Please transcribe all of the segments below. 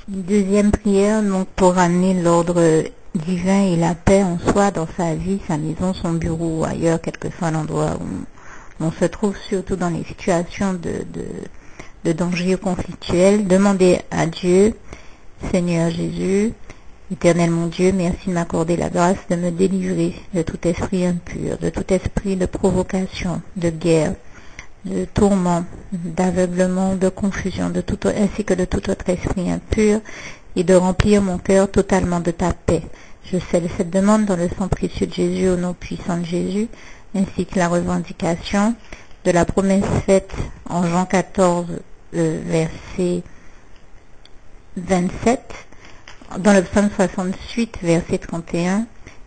Deuxième prière, donc pour ramener l'ordre divin et la paix en soi dans sa vie, sa maison, son bureau ou ailleurs, quel que soit l'endroit où on se trouve, surtout dans les situations de danger conflictuel. Demandez à Dieu, Seigneur Jésus, Éternel mon Dieu, merci de m'accorder la grâce de me délivrer de tout esprit impur, de tout esprit de provocation, de guerre, de tourment, d'aveuglement, de confusion, ainsi que de tout autre esprit impur, et de remplir mon cœur totalement de ta paix. Je scelle cette demande dans le sang précieux de Jésus, au nom puissant de Jésus, ainsi que la revendication de la promesse faite en Jean 14, verset 27, dans le psaume 68, verset 31,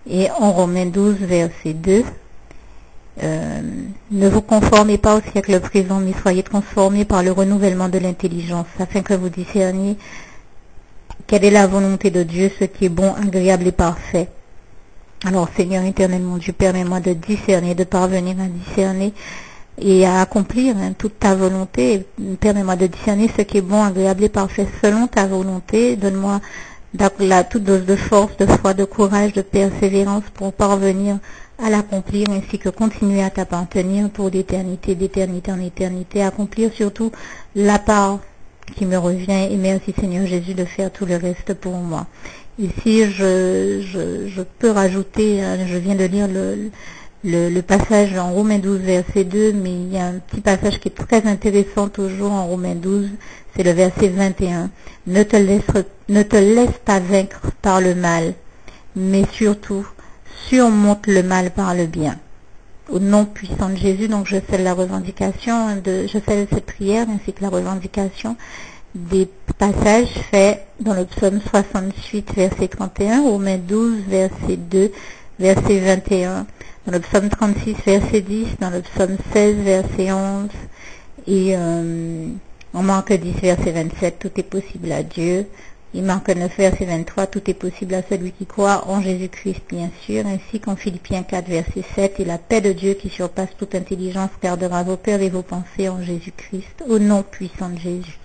et en Romains 12, verset 2. Ne vous conformez pas au siècle présent, mais soyez transformés par le renouvellement de l'intelligence, afin que vous discerniez quelle est la volonté de Dieu, ce qui est bon, agréable et parfait. Alors Seigneur éternel mon Dieu, permets-moi de discerner, de parvenir à discerner et à accomplir toute ta volonté. Permets-moi de discerner ce qui est bon, agréable et parfait selon ta volonté. Donne-moi toute dose de force, de foi, de courage, de persévérance pour parvenir à l'accomplir, ainsi que continuer à t'appartenir pour d'éternité en éternité, accomplir surtout la part qui me revient, et merci Seigneur Jésus de faire tout le reste pour moi. Ici, je peux rajouter, je viens de lire le passage en Romains 12, verset 2, mais il y a un petit passage qui est très intéressant toujours en Romains 12, c'est le verset 21. Ne te laisse pas vaincre par le mal, mais surtout, surmonte le mal par le bien. Au nom puissant de Jésus, donc je scelle la revendication, je scelle cette prière ainsi que la revendication des passages faits dans le psaume 68, verset 31, Romains 12, verset 2, verset 21, dans le psaume 36, verset 10, dans le psaume 16, verset 11, et en Marc 10, verset 27, tout est possible à Dieu. Il Marc 9, verset 23, tout est possible à celui qui croit en Jésus-Christ, bien sûr, ainsi qu'en Philippiens 4, verset 7, et la paix de Dieu qui surpasse toute intelligence gardera vos cœurs et vos pensées en Jésus-Christ, au nom puissant de Jésus.